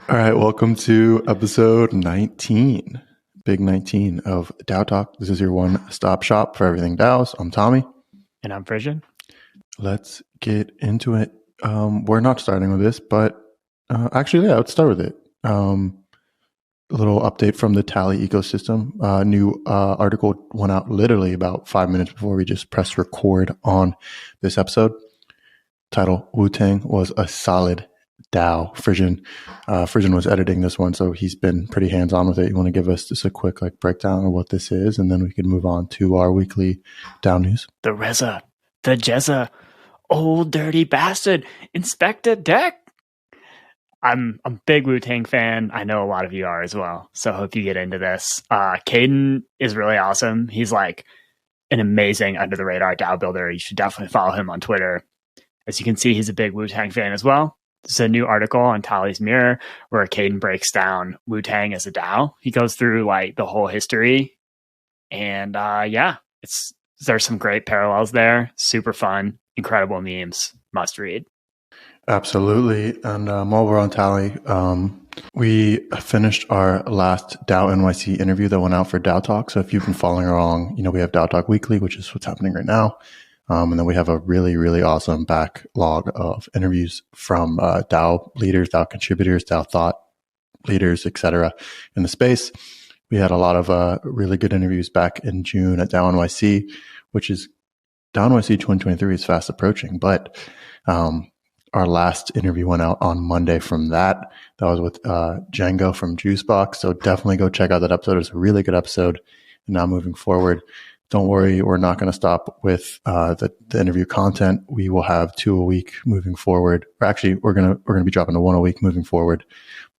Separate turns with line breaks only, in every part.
All right, welcome to episode 19, big 19 of DAO Talk. This is your one-stop shop for everything DAOs. I'm Tommy.
And I'm Frisson.
Let's get into it. We're not starting with this, but actually, let's start with it. A little update from the Tally ecosystem. New article went out literally about 5 minutes before we just pressed record on this episode. Title, Wu-Tang was a solid DAO. Frisson was editing this one, so he's been pretty hands-on with it. You want to give us just a quick breakdown of what this is, and then we can move on to our weekly DAO news.
The Reza, the Jezza, old dirty bastard, Inspector Deck. I'm a big Wu-Tang fan. I know a lot of you are as well, so I hope you get into this. Caden is really awesome. He's like an amazing under-the-radar DAO builder. You should definitely follow him on Twitter. As you can see, he's a big Wu-Tang fan as well. There's a new article on Tally's Mirror where Caden breaks down Wu-Tang as a DAO. He goes through like the whole history, and there's some great parallels there. Super fun, incredible memes, must read.
Absolutely. And while we're on Tally, we finished our last DAO NYC interview that went out for DAO Talk. So if you've been following along, we have DAO Talk Weekly, which is what's happening right now. And then we have a really, really awesome backlog of interviews from DAO leaders, DAO contributors, DAO thought leaders, etc. in the space. We had a lot of really good interviews back in June at DAO NYC, which is DAO NYC 2023 is fast approaching. But our last interview went out on Monday from that. That was with Django from Juicebox. So definitely go check out that episode. It's a really good episode. And now moving forward, don't worry, we're not going to stop with the interview content. We will have 2 a week moving forward. Or actually, we're gonna be dropping to 1 a week moving forward.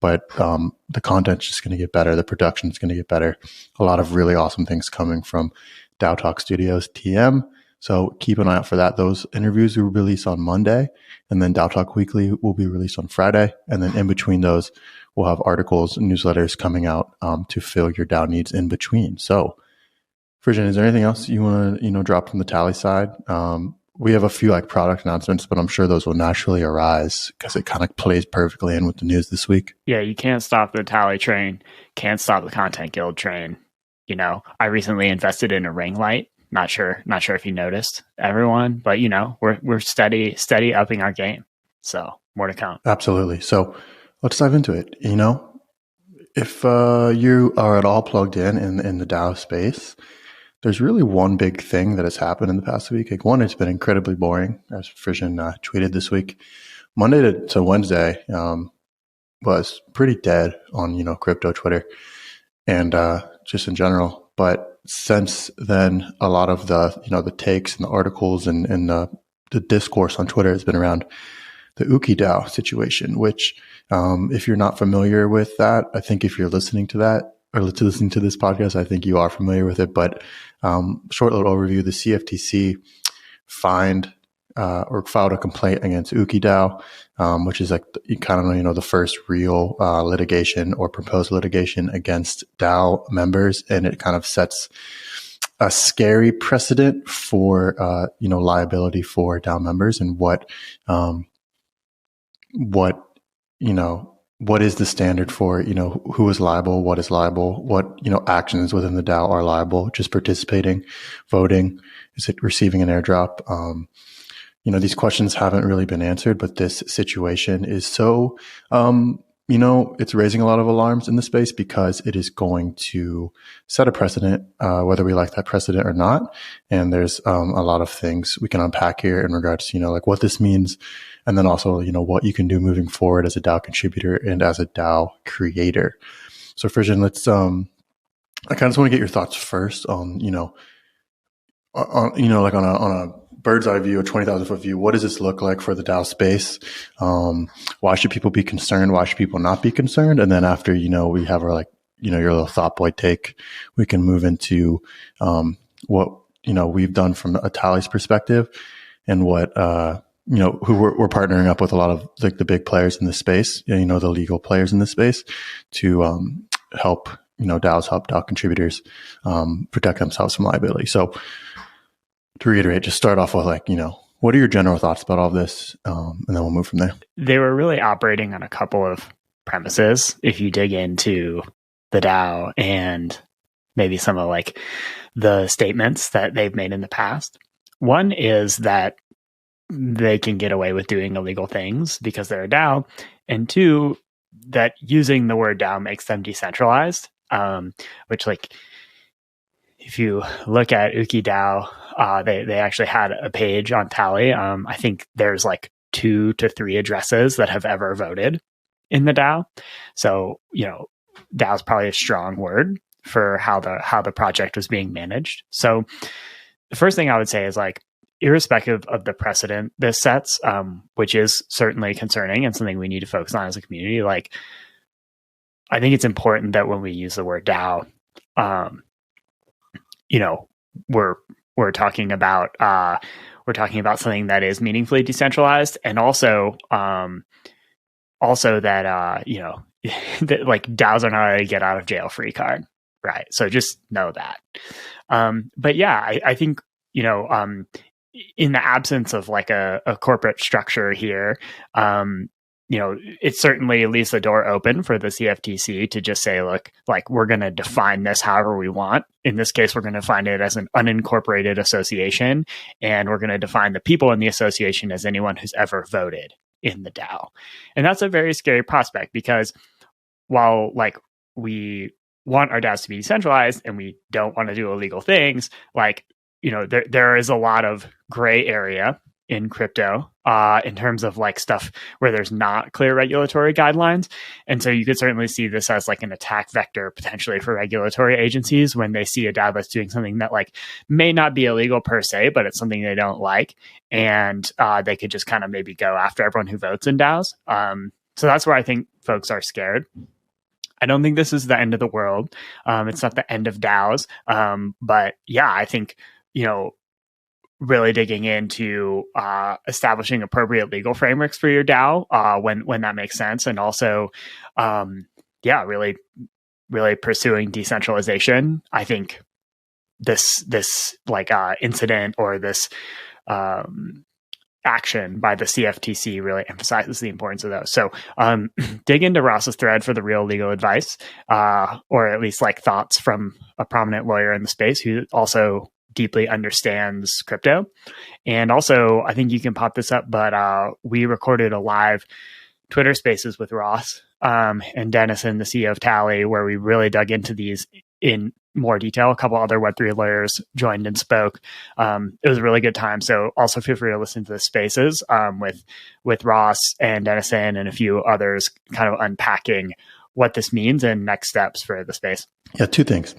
But the content's just going to get better. The production's going to get better. A lot of really awesome things coming from DAO Talk Studios TM. So keep an eye out for that. Those interviews will release on Monday, and then DAO Talk Weekly will be released on Friday. And then in between those, we'll have articles and newsletters coming out to fill your DAO needs in between. So, Frisson, is there anything else you want to drop from the Tally side? We have a few product announcements, but I'm sure those will naturally arise because it kind of plays perfectly in with the news this week.
Yeah, you can't stop the Tally train. Can't stop the Content Guild train. I recently invested in a ring light. Not sure if you noticed, everyone, but we're steady upping our game. So more to come.
Absolutely. So let's dive into it. If you are at all plugged in the DAO space, there's really one big thing that has happened in the past week. One, it's been incredibly boring, as Frisson tweeted this week. Monday to Wednesday was pretty dead on crypto Twitter and just in general. But since then, a lot of the takes and the articles and the discourse on Twitter has been around the Uki DAO situation. Which, if you're not familiar with that, I think if you're listening to that, or listening to this podcast, I think you are familiar with it. But short little overview: the CFTC filed a complaint against Uki DAO, which is the first real litigation or proposed litigation against DAO members, and it kind of sets a scary precedent for liability for DAO members and what is the standard for, who is liable, what is liable, what, actions within the DAO are liable, just participating, voting, is it receiving an airdrop? These questions haven't really been answered, but this situation is so, it's raising a lot of alarms in the space because it is going to set a precedent, whether we like that precedent or not. And there's a lot of things we can unpack here in regards to, what this means. And then also, what you can do moving forward as a DAO contributor and as a DAO creator. So Frisson, let's, I kind of just want to get your thoughts first on, on a bird's eye view, a 20,000 foot view. What does this look like for the DAO space? Why should people be concerned? Why should people not be concerned? And then after, we have our your little thought boy take, we can move into, what, we've done from a Tally's perspective and what, who we're partnering up with a lot of the big players in this space, the legal players in this space to help, DAOs, help DAO contributors protect themselves from liability. So to reiterate, just start off with what are your general thoughts about all of this? And then we'll move from there.
They were really operating on a couple of premises if you dig into the DAO and maybe some of like the statements that they've made in the past. One is that they can get away with doing illegal things because they're a DAO, and two, that using the word DAO makes them decentralized, which, like, if you look at UkiDAO, they actually had a page on Tally. I think there's like 2 to 3 addresses that have ever voted in the DAO. So, DAO is probably a strong word for how the project was being managed. So the first thing I would say is, like, irrespective of the precedent this sets, which is certainly concerning and something we need to focus on as a community, like, I think it's important that when we use the word DAO, we're talking about something that is meaningfully decentralized, and also that that, like, DAOs are not a get out of jail free card, right? So just know that. But yeah, I think in the absence of like a corporate structure here, it certainly leaves the door open for the CFTC to just say, look, like, we're going to define this however we want. In this case, we're going to define it as an unincorporated association, and we're going to define the people in the association as anyone who's ever voted in the DAO. And that's a very scary prospect, because while, like, we want our DAOs to be decentralized and we don't want to do illegal things, like, there is a lot of gray area in crypto in terms of, like, stuff where there's not clear regulatory guidelines. And so you could certainly see this as like an attack vector potentially for regulatory agencies when they see a DAO that's doing something that, like, may not be illegal per se, but it's something they don't like. And they could just kind of maybe go after everyone who votes in DAOs. So that's where I think folks are scared. I don't think this is the end of the world. It's not the end of DAOs. But yeah, I think, really digging into establishing appropriate legal frameworks for your DAO when that makes sense, and also, really pursuing decentralization. I think this incident or this action by the CFTC really emphasizes the importance of those. So dig into Ross's thread for the real legal advice, or at least, like, thoughts from a prominent lawyer in the space who also deeply understands crypto. And also, I think you can pop this up, but we recorded a live Twitter Spaces with Ross and Dennison, the CEO of Tally, where we really dug into these in more detail. A couple other Web3 lawyers joined and spoke. It was a really good time. So also feel free to listen to the Spaces with Ross and Dennison and a few others, kind of unpacking what this means and next steps for the space.
Yeah, 2 things.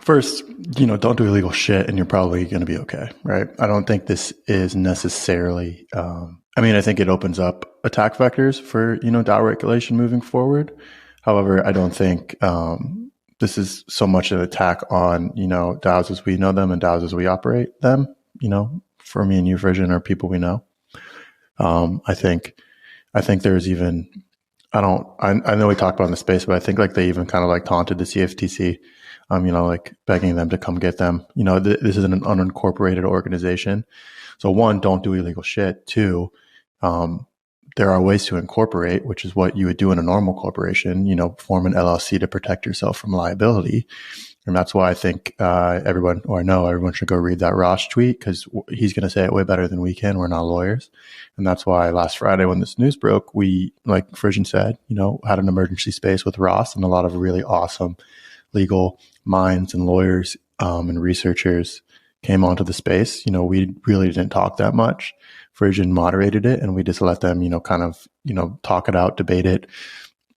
First, don't do illegal shit and you're probably going to be okay, right? I don't think this is necessarily, I think it opens up attack vectors for, DAO regulation moving forward. However, I don't think this is so much an attack on, DAOs as we know them and DAOs as we operate them, for me and you, Frisson, are people we know. I think there's even, I know we talked about in the space, but I think, like, they even kind of, like, taunted the CFTC, like, begging them to come get them. This is an unincorporated organization. So 1, don't do illegal shit. 2, there are ways to incorporate, which is what you would do in a normal corporation, form an LLC to protect yourself from liability. And that's why I think everyone should go read that Ross tweet, because he's going to say it way better than we can. We're not lawyers. And that's why last Friday when this news broke, we, like Frisson said, had an emergency space with Ross and a lot of really awesome legal minds and lawyers and researchers came onto the space. We really didn't talk that much. Frisson moderated it, and we just let them, talk it out, debate it.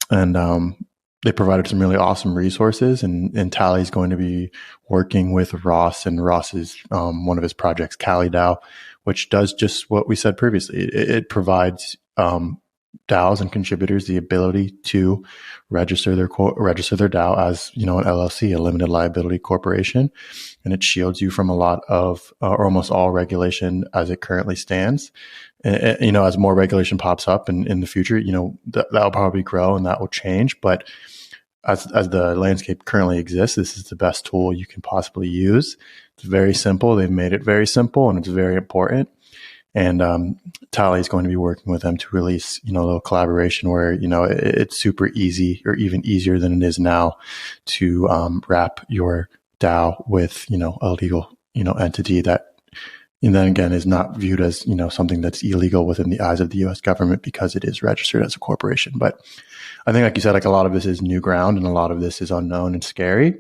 And they provided some really awesome resources. And Tally's going to be working with Ross and Ross's, one of his projects, Cali DAO, which does just what we said previously. It provides DAOs and contributors the ability to register their DAO as, an LLC, a limited liability corporation, and it shields you from a lot of or almost all regulation as it currently stands. As more regulation pops up in the future, that'll probably grow and that will change. But as the landscape currently exists, this is the best tool you can possibly use. It's very simple. They've made it very simple, and it's very important. And Tally is going to be working with them to release, a little collaboration where, it's super easy, or even easier than it is now, to wrap your DAO with, a legal, entity that, and then again, is not viewed as, something that's illegal within the eyes of the U.S. government because it is registered as a corporation. But I think, like you said, like a lot of this is new ground and a lot of this is unknown and scary.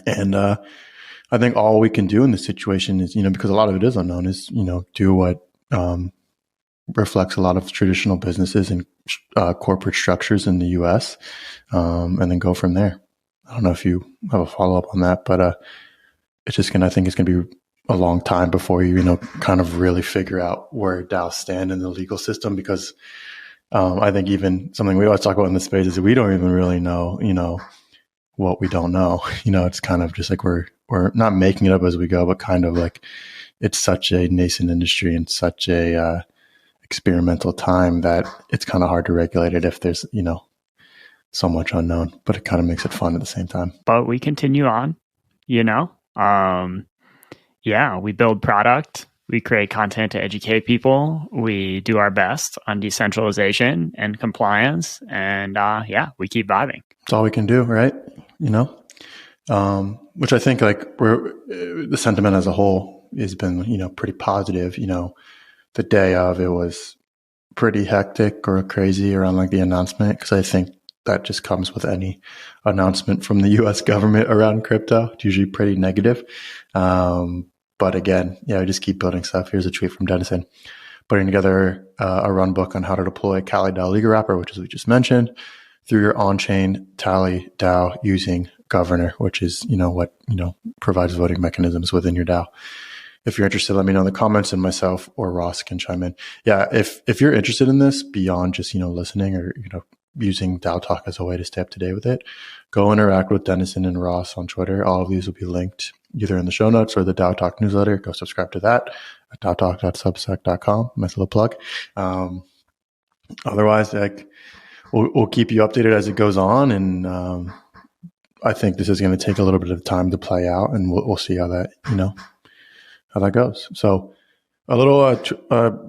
And I think all we can do in this situation is, because a lot of it is unknown, is, do what reflects a lot of traditional businesses and corporate structures in the U.S. And then go from there. I don't know if you have a follow-up on that, but it's just I think it's going to be a long time before you, kind of really figure out where DAOs stand in the legal system, because I think even something we always talk about in this space is we don't even really know, what we don't know. It's kind of just like we're not making it up as we go, but kind of like it's such a nascent industry and such a experimental time that it's kind of hard to regulate it if there's, so much unknown, but it kind of makes it fun at the same time.
But we continue on, we build product, we create content to educate people, we do our best on decentralization and compliance, and we keep vibing.
It's all we can do, right? Which I think like the sentiment as a whole has been, pretty positive. The day of, it was pretty hectic or crazy around like the announcement, because I think that just comes with any announcement from the U.S. government around crypto. It's usually pretty negative. But again, just keep building stuff. Here's a tweet from Dennison, putting together a run book on how to deploy Kali DAO Legal Wrapper, which is we just mentioned, through your on-chain Tally DAO using Governor, which is, what, provides voting mechanisms within your DAO. If you're interested, let me know in the comments, and myself or Ross can chime in. Yeah, if you're interested in this beyond just, listening or, using DAO Talk as a way to stay up to date with it, go interact with Dennison and Ross on Twitter. All of these will be linked either in the show notes or the DAO Talk newsletter. Go subscribe to that at daotalk.substack.com. Nice little plug. Otherwise, we'll keep you updated as it goes on. And I think this is going to take a little bit of time to play out, and we'll see how that, how that goes. So a little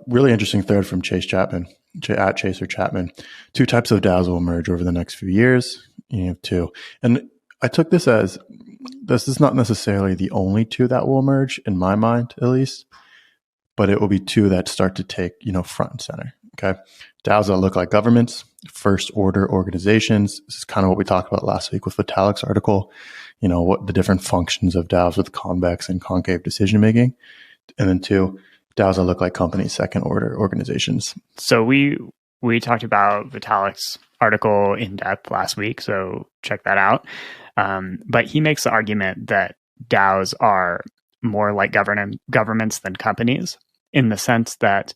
really interesting thread from Chase Chapman, at Chaser Chapman. 2 types of DAOs will emerge over the next few years. You have 2. And I took this as, this is not necessarily the only 2 that will emerge, in my mind, at least, but it will be 2 that start to take, front and center. Okay. DAOs that look like governments, first order organizations. This is kind of what we talked about last week with Vitalik's article, what the different functions of DAOs with convex and concave decision making. And then 2, DAOs that look like companies, second order organizations.
So we talked about Vitalik's article in depth last week, so check that out. But he makes the argument that DAOs are more like governments than companies, in the sense that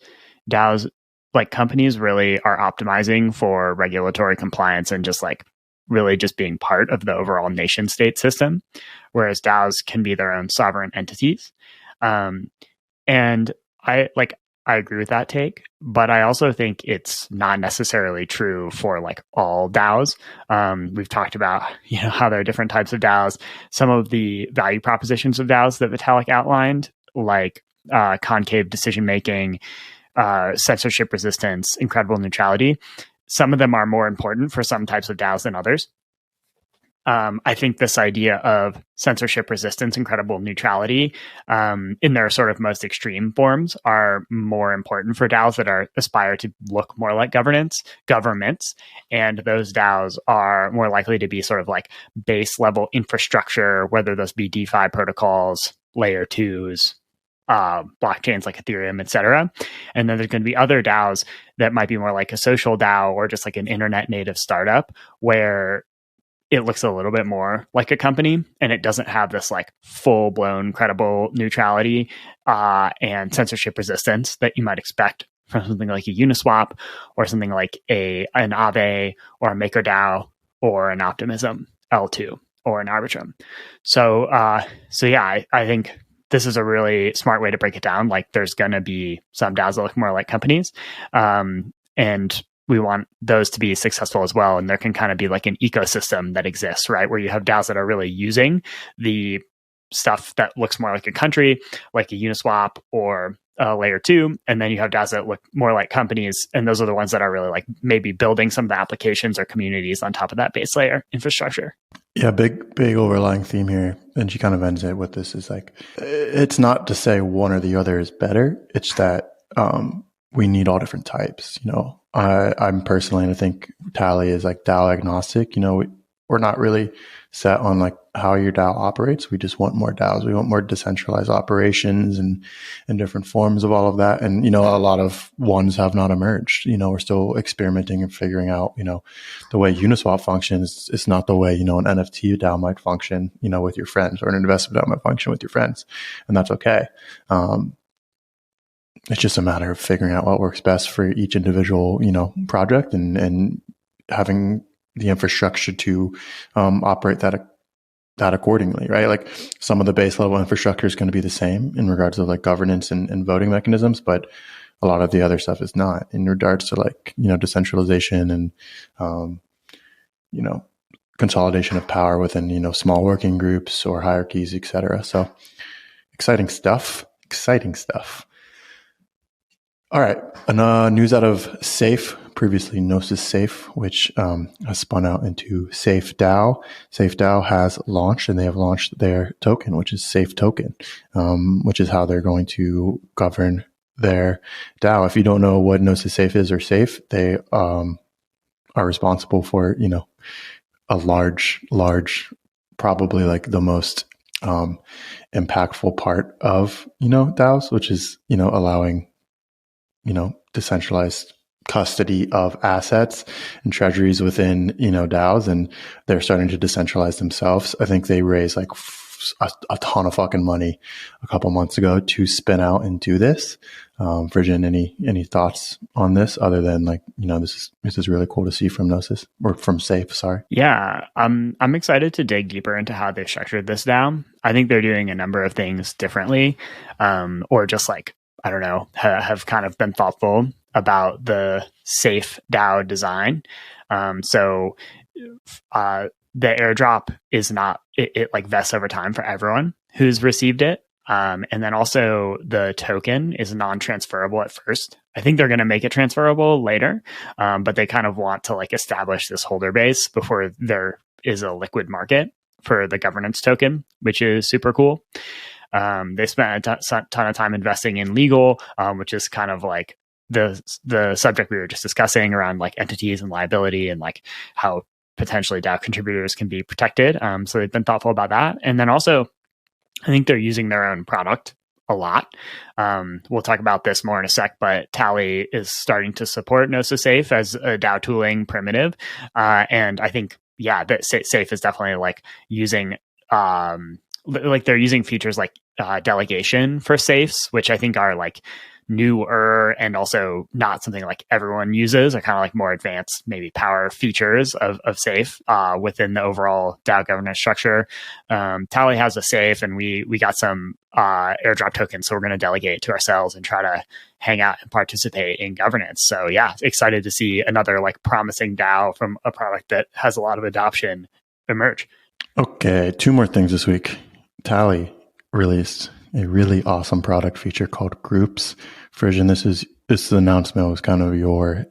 DAOs, like companies, really are optimizing for regulatory compliance and just like really just being part of the overall nation state system, whereas DAOs can be their own sovereign entities. And I agree with that take, but I also think it's not necessarily true for like all DAOs. We've talked about, how there are different types of DAOs. Some of the value propositions of DAOs that Vitalik outlined, like concave decision-making, censorship resistance, incredible neutrality, some of them are more important for some types of DAOs than others. I think this idea of censorship resistance, incredible neutrality, in their sort of most extreme forms, are more important for DAOs that aspire to look more like governments, and those DAOs are more likely to be sort of like base level infrastructure, whether those be DeFi protocols, layer 2s, blockchains like Ethereum, etc. And then there's going to be other DAOs that might be more like a social DAO or just like an internet native startup, where it looks a little bit more like a company, and it doesn't have this like full blown credible neutrality and censorship resistance that you might expect from something like a Uniswap or something like an Aave or a MakerDAO or an Optimism L2 or an Arbitrum. So I think this is a really smart way to break it down. Like, there's going to be some DAOs that look more like companies, and we want those to be successful as well. And there can kind of be like an ecosystem that exists, right? Where you have DAOs that are really using the stuff that looks more like a country, like a Uniswap or layer 2, and then you have DAOs that look more like companies, and those are the ones that are really like maybe building some of the applications or communities on top of that base layer infrastructure.
Yeah, big overlying theme here, and she kind of ends it with this, is like, it's not to say one or the other is better. It's that we need all different types. I'm personally, and I think Tally is like DAO agnostic. We're not really set on like how your DAO operates. We just want more DAOs. We want more decentralized operations and different forms of all of that. And, a lot of ones have not emerged. We're still experimenting and figuring out, the way Uniswap functions is not the way, an NFT DAO might function, with your friends, or an investment DAO might function with your friends. And that's okay. It's just a matter of figuring out what works best for each individual, project, and having the infrastructure to operate that accordingly, right? Like, some of the base level infrastructure is going to be the same in regards to like governance and voting mechanisms, but a lot of the other stuff is not, in regards to like, decentralization and, consolidation of power within, small working groups or hierarchies, etc. So exciting stuff. All right. News out of Safe, previously Gnosis Safe, which has spun out into Safe DAO. Safe DAO has launched, and they have launched their token, which is Safe Token, which is how they're going to govern their DAO. If you don't know what Gnosis Safe is, or Safe, they are responsible for, a large, probably like the most impactful part of, DAOs, which is, allowing, decentralized custody of assets and treasuries within, DAOs, and they're starting to decentralize themselves. I think they raised like a ton of fucking money a couple months ago to spin out and do this. Virgin, any thoughts on this, other than like, this is really cool to see from Gnosis, or from Safe, sorry.
Yeah, I'm excited to dig deeper into how they've structured this DAO. I think they're doing a number of things differently, or just like, I don't know, have kind of been thoughtful about the Safe DAO design. So the airdrop is not, it like vests over time for everyone who's received it. And then also the token is non-transferable at first. I think they're going to make it transferable later, but they kind of want to like establish this holder base before there is a liquid market for the governance token, which is super cool. They spent a ton of time investing in legal, which is kind of like the subject we were just discussing around like entities and liability, and like how potentially DAO contributors can be protected. So they've been thoughtful about that. And then also, I think they're using their own product a lot. We'll talk about this more in a sec, but Tally is starting to support Gnosis Safe as a DAO tooling primitive. And I think, yeah, that Safe is definitely like using, like they're using features like delegation for safes, which I think are like newer and also not something like everyone uses, or kind of like more advanced maybe power features of Safe within the overall DAO governance structure. Tally has a Safe, and we got some airdrop tokens, so we're going to delegate to ourselves and try to hang out and participate in governance. So yeah, excited to see another like promising DAO from a product that has a lot of adoption emerge.
Okay, 2 more things this week. Tally released a really awesome product feature called Groups. Frisian, this announcement was kind of your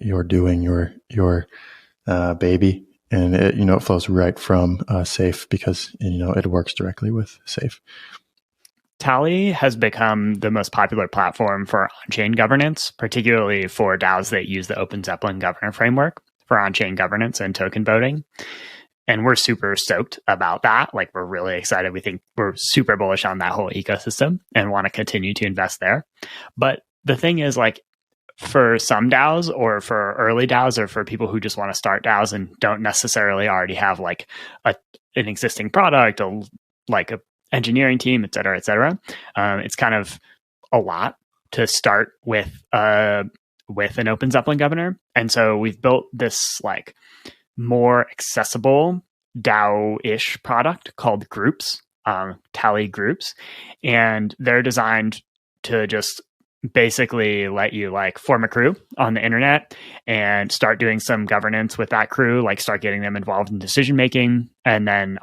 baby, and it flows right from Safe, because it works directly with Safe.
Tally has become the most popular platform for on-chain governance, particularly for DAOs that use the Open Zeppelin governor framework for on-chain governance and token voting. And we're super stoked about that. Like, we're really excited. We think we're super bullish on that whole ecosystem and want to continue to invest there. But the thing is, like, for some DAOs, or for early DAOs, or for people who just want to start DAOs and don't necessarily already have like an existing product, or like a engineering team, et cetera, it's kind of a lot to start with an Open Zeppelin governor. And so we've built this like more accessible DAO-ish product called Groups, Tally Groups. And they're designed to just basically let you like form a crew on the internet and start doing some governance with that crew, like start getting them involved in decision making, and then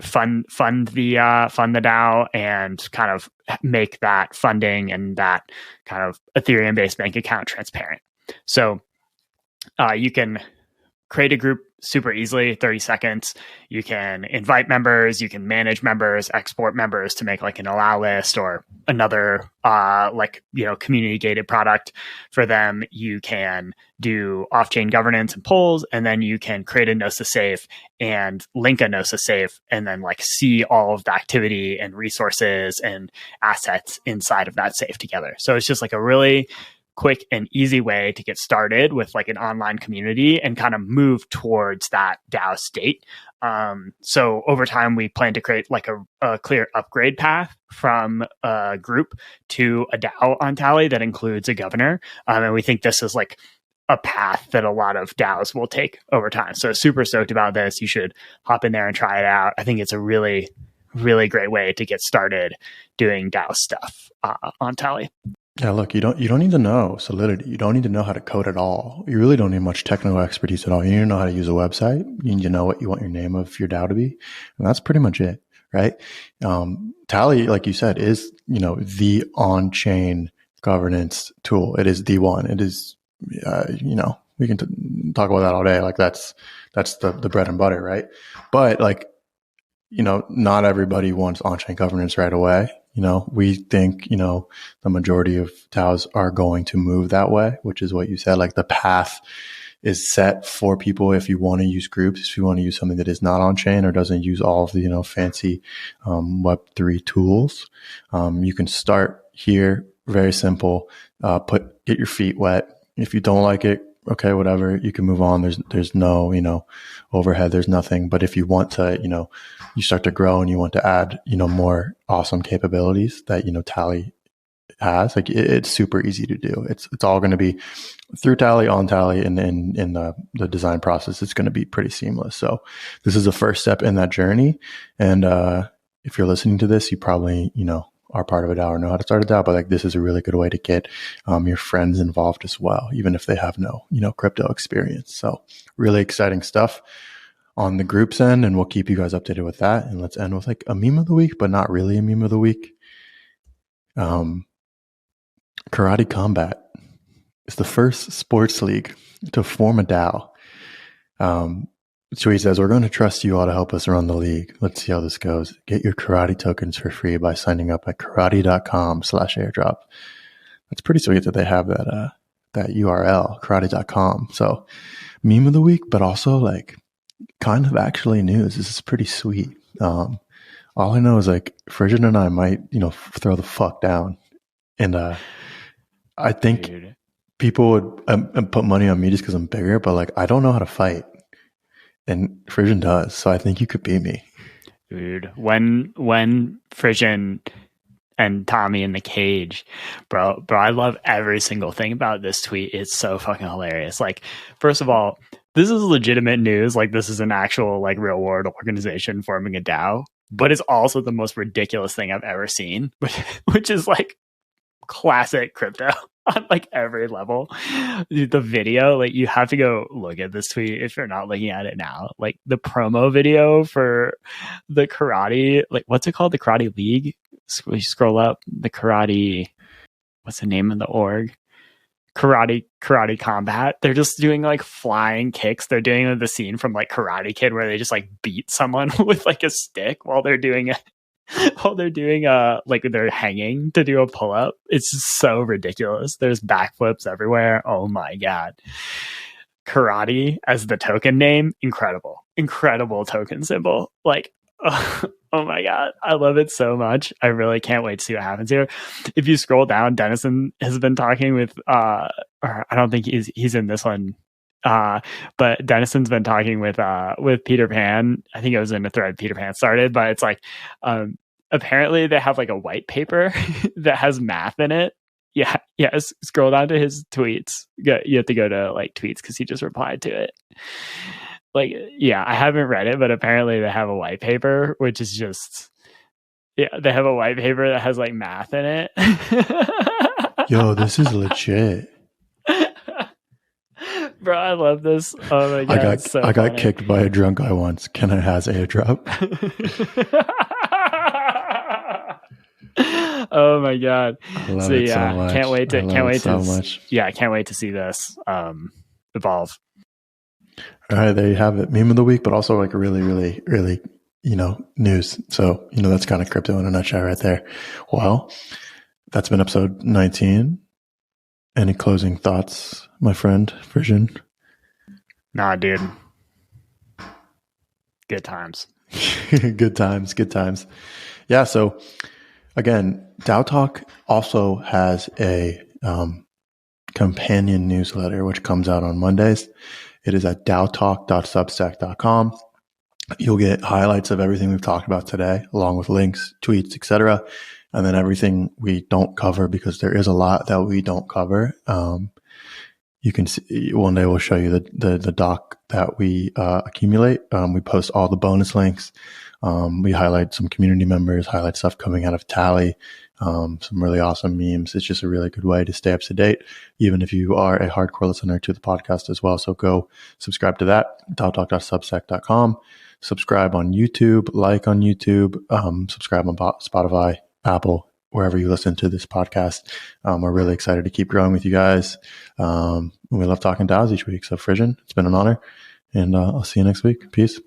fund the DAO and kind of make that funding and that kind of Ethereum based bank account transparent. So you can create a group super easily, 30 seconds. You can invite members, you can manage members, export members to make like an allow list or another community gated product for them. You can do off-chain governance and polls, and then you can create a Gnosis safe and link a Gnosis safe, and then like see all of the activity and resources and assets inside of that safe together. So it's just like a really quick and easy way to get started with like an online community and kind of move towards that DAO state. So over time, we plan to create like a clear upgrade path from a group to a DAO on Tally that includes a governor. And we think this is like a path that a lot of DAOs will take over time. So super stoked about this. You should hop in there and try it out. I think it's a really, really great way to get started doing DAO stuff on Tally.
Yeah, look, you don't need to know Solidity. You don't need to know how to code at all. You really don't need much technical expertise at all. You need to know how to use a website. You need to know what you want your name of your DAO to be. And that's pretty much it, right? Tally, like you said, is, the on-chain governance tool. It is the one. It is, we can talk about that all day. Like that's the bread and butter, right? But like, not everybody wants on-chain governance right away. We think, the majority of DAOs are going to move that way, which is what you said. Like the path is set for people if you want to use groups, if you want to use something that is not on chain or doesn't use all of the, fancy Web3 tools. You can start here, very simple, get your feet wet. If you don't like it, okay, whatever, you can move on. There's no, overhead. There's nothing. But if you want to, you start to grow and you want to add, more awesome capabilities that, Tally has, like it's super easy to do. It's all going to be through Tally, on Tally, and in the design process. It's going to be pretty seamless. So this is the first step in that journey. And if you're listening to this, you probably, are part of a DAO or know how to start a DAO, but like this is a really good way to get your friends involved as well, even if they have no, crypto experience. So really exciting stuff on the group's end, and we'll keep you guys updated with that. And let's end with like a meme of the week, but not really a meme of the week. Karate Combat is the first sports league to form a DAO. So he says, we're going to trust you all to help us run the league. Let's see how this goes. Get your karate tokens for free by signing up at karate.com/airdrop. That's pretty sweet that they have that URL, karate.com. So meme of the week, but also like kind of actually news. This is pretty sweet. All I know is like Frisian and I might, throw the fuck down. And I think people would put money on me just because I'm bigger, but like I don't know how to fight. And Frisian does, so I think you could beat me.
Dude, when Frisian and Tommy in the cage, bro, I love every single thing about this tweet. It's so fucking hilarious. Like, first of all, this is legitimate news. Like, this is an actual, like, real world organization forming a DAO, but it's also the most ridiculous thing I've ever seen, which is like classic crypto. On like every level. The video, like you have to go look at this tweet if you're not looking at it now. Like the promo video for the karate, like what's it called? The Karate League? You scroll up, the karate, what's the name of the org? Karate Combat. They're just doing like flying kicks. They're doing the scene from like Karate Kid where they just like beat someone with like a stick while they're doing it. Like they're hanging to do a pull-up. It's just so ridiculous. There's backflips everywhere. Oh my god. Karate as the token name, incredible token symbol. Like oh my god, I love it so much. I really can't wait to see what happens here. If you scroll down, Dennison has been talking with or I don't think he's in this one. But Dennison's been talking with Peter Pan. I think it was in a thread Peter Pan started, but it's like, apparently they have like a white paper that has math in it. Yeah. Scroll down to his tweets. You have to go to like tweets because he just replied to it. Like, yeah, I haven't read it, but apparently they have a white paper, which is just, yeah, they have a white paper that has like math in it.
Yo, this is legit.
Bro, I love this. Oh my god, it's so
I got
funny.
kicked by a drunk guy once. Can I has airdrop?
Oh my god!
I love
So
it so
yeah,
much.
can't wait to
much.
Yeah, I can't wait to see this evolve.
All right, there you have it. Meme of the week, but also like really, really, really, news. So, that's kind of crypto in a nutshell right there. Well, that's been episode 19. Any closing thoughts, my friend, Frisson?
Nah, dude. Good times.
Good times. Yeah. So again, DAO Talk also has a companion newsletter, which comes out on Mondays. It is at DAOtalk.substack.com. You'll get highlights of everything we've talked about today, along with links, tweets, etc. And then everything we don't cover, because there is a lot that we don't cover. You can see, one day we'll show you the doc that we accumulate. We post all the bonus links. We highlight some community members, highlight stuff coming out of Tally, some really awesome memes. It's just a really good way to stay up to date, even if you are a hardcore listener to the podcast as well. So go subscribe to that, DAOtalk.substack.com. Subscribe on YouTube, like on YouTube, subscribe on Spotify, Apple, wherever you listen to this podcast. We're really excited to keep growing with you guys. We love talking DAOs each week. So Frisson, it's been an honor, and I'll see you next week. Peace.